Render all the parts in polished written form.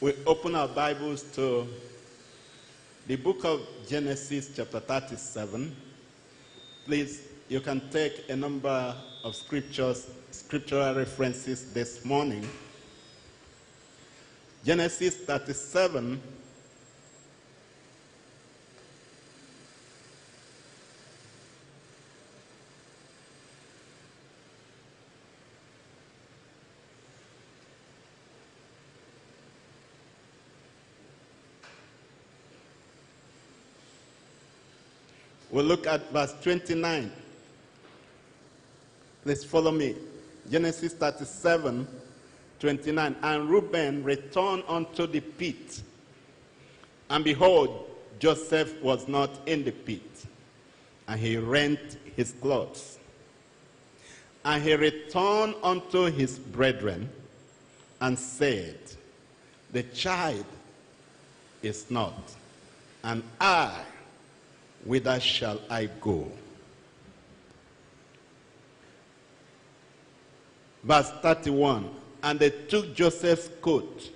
We open our Bibles to the book of Genesis chapter 37. Please, you can take a number of scriptural references this morning. Genesis 37. We'll look at verse 29. Please follow me. Genesis 37, 29. And Reuben returned unto the pit, and behold, Joseph was not in the pit, and he rent his clothes. And he returned unto his brethren, and said, the child is not, and I, whither shall I go? Verse 31. And they took Joseph's coat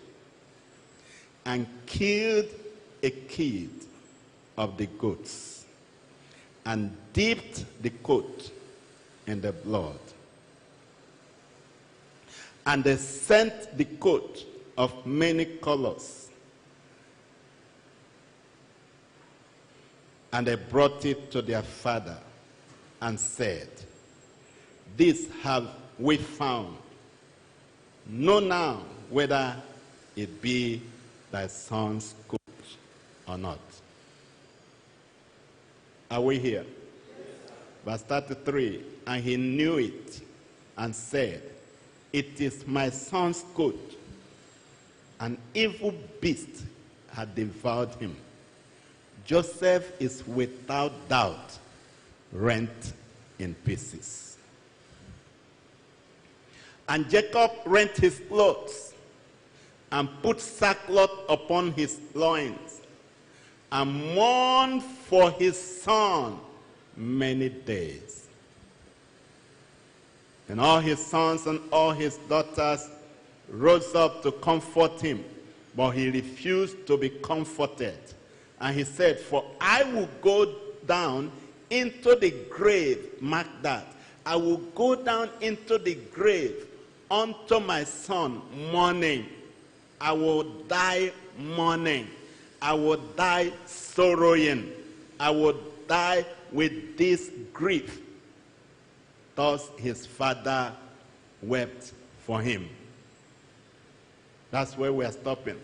and killed a kid of the goats and dipped the coat in the blood. And they sent the coat of many colors, and they brought it to their father and said, this have we found. Know now whether it be thy son's coat or not. Are we here? Verse 33. And he knew it and said, it is my son's coat. An evil beast had devoured him. Joseph is without doubt rent in pieces. And Jacob rent his clothes and put sackcloth upon his loins and mourned for his son many days. And all his sons and all his daughters rose up to comfort him, but he refused to be comforted. And he said, for I will go down into the grave, mark that, I will go down into the grave unto my son mourning. I will die mourning. I will die sorrowing. I will die with this grief. Thus his father wept for him. That's where we are stopping.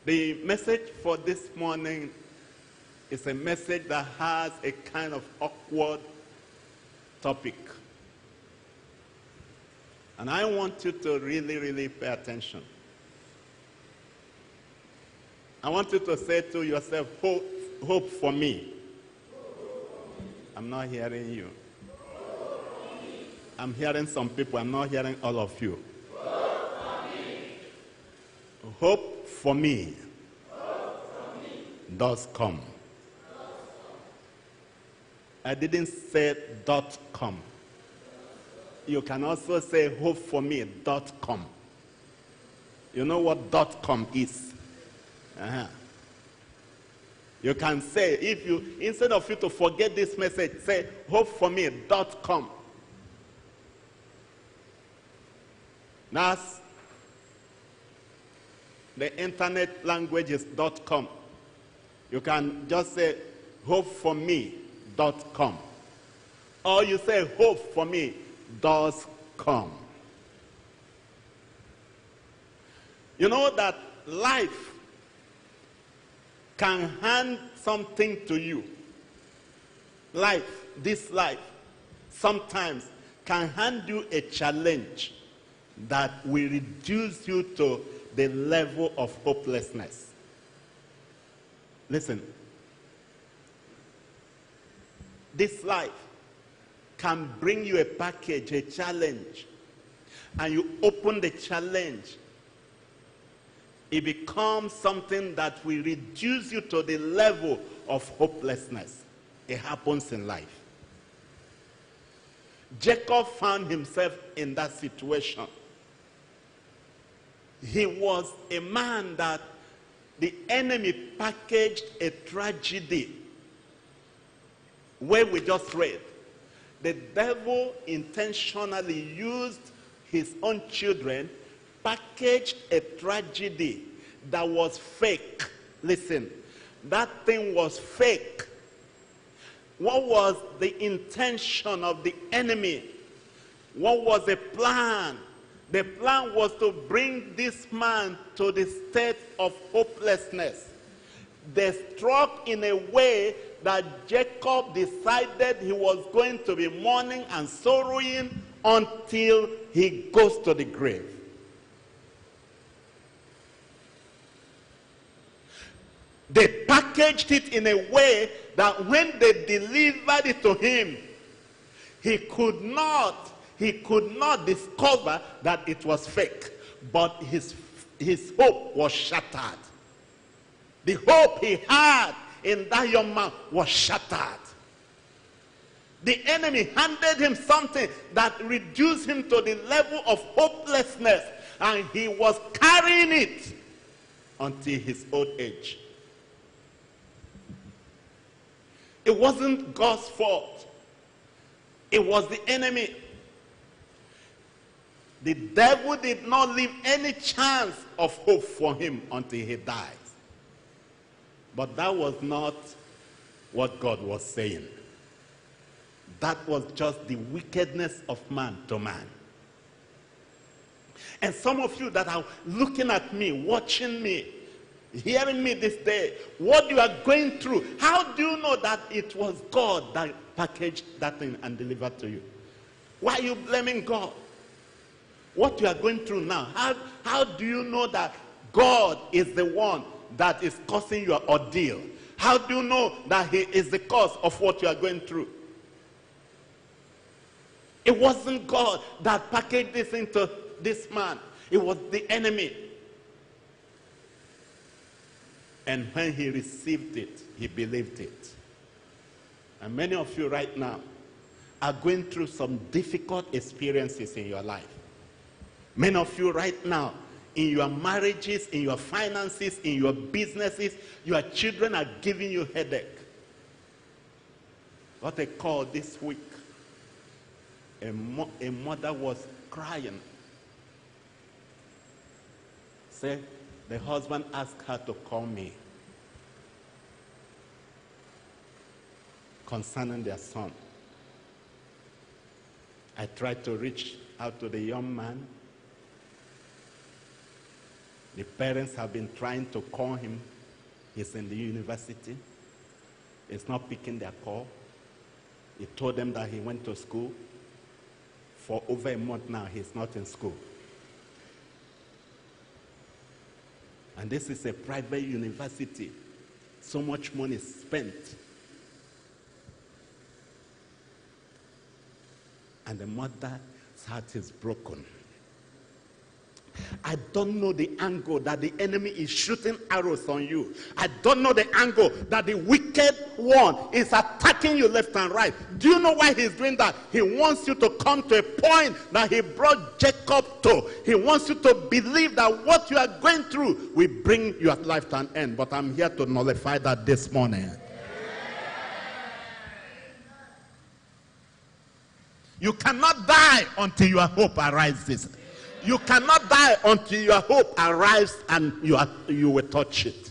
The message for this morning is a message that has a kind of awkward topic. And I want you to really, really pay attention. I want you to say to yourself, hope for me. I'm not hearing you. I'm hearing some people. I'm not hearing all of you. Hope for me does come. I didn't say .com. You can also say hope for me .com. You know what .com is? You can say, if you, instead of you to forget this message, say hope for me .com. That's the internet language is .com. You can just say hopefome.com. Or you say hope for me does come. You know that life can hand something to you. Life, this life, sometimes can hand you a challenge that will reduce you to the level of hopelessness. Listen. This life can bring you a package, a challenge, and you open the challenge. It becomes something that will reduce you to the level of hopelessness. It happens in life. Jacob found himself in that situation. He was a man that the enemy packaged a tragedy. Where we just read, the devil intentionally used his own children, packaged a tragedy that was fake. Listen, that thing was fake. What was the intention of the enemy? What was the plan? The plan was to bring this man to the state of hopelessness. They struck in a way that Jacob decided he was going to be mourning and sorrowing until he goes to the grave. They packaged it in a way that when they delivered it to him, he could not discover that it was fake. But his hope was shattered. The hope he had in that young man was shattered. The enemy handed him something that reduced him to the level of hopelessness, and he was carrying it until his old age. It wasn't God's fault. It was the enemy. The devil did not leave any chance of hope for him until he dies. But that was not what God was saying. That was just the wickedness of man to man. And some of you that are looking at me, watching me, hearing me this day, what you are going through, how do you know that it was God that packaged that thing and delivered to you? Why are you blaming God? What you are going through now, how do you know that God is the one that is causing your ordeal? How do you know that he is the cause of what you are going through? It wasn't God that packaged this into this man. It was the enemy. And when he received it, he believed it. And many of you right now are going through some difficult experiences in your life. Many of you right now, in your marriages, in your finances, in your businesses, your children are giving you headache. What I call this week, a mother was crying. Say, the husband asked her to call me concerning their son. I tried to reach out to the young man. The parents have been trying to call him. He's in the university. He's not picking their call. He told them that he went to school. For over a month now, he's not in school. And this is a private university. So much money spent. And the mother's heart is broken. I don't know the angle that the enemy is shooting arrows on you. I don't know the angle that the wicked one is attacking you left and right. Do you know why he's doing that? He wants you to come to a point that he brought Jacob to. He wants you to believe that what you are going through will bring your life to an end. But I'm here to nullify that this morning. You cannot die until your hope arises. You cannot die until your hope arrives and you will touch it.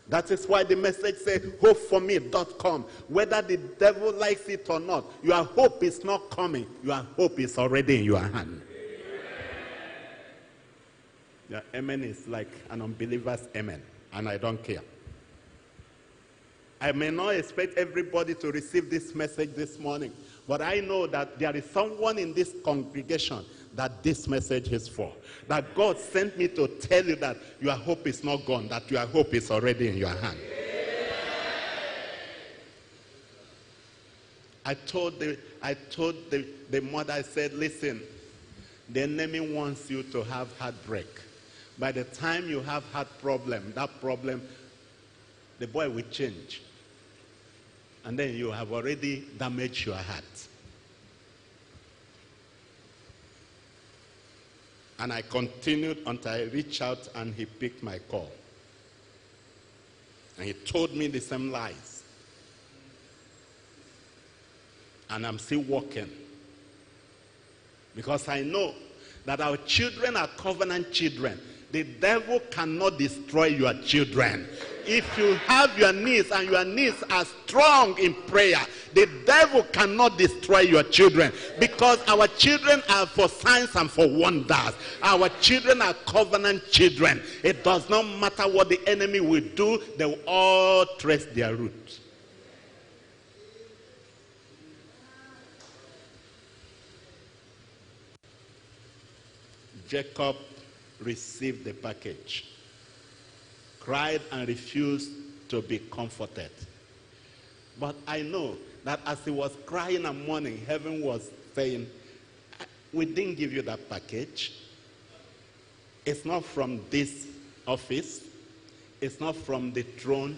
That is why the message says, hopeforme.com. Whether the devil likes it or not, your hope is not coming. Your hope is already in your hand. Your amen is like an unbeliever's amen, and I don't care. I may not expect everybody to receive this message this morning, but I know that there is someone in this congregation that this message is for. That God sent me to tell you that your hope is not gone, that your hope is already in your hand. I told the mother, I said, listen, the enemy wants you to have heartbreak. By the time you have heart problem, that problem, the boy will change. And then you have already damaged your heart. And I continued until I reached out and he picked my call. And he told me the same lies. And I'm still walking. Because I know that our children are covenant children. The devil cannot destroy your children. If you have your needs and your needs are strong in prayer, the devil cannot destroy your children, because our children are for signs and for wonders. Our children are covenant children. It does not matter what the enemy will do, they will all trace their roots. Jacob received the package, cried and refused to be comforted. But I know that as he was crying and mourning, heaven was saying, we didn't give you that package. It's not from this office. It's not from the throne.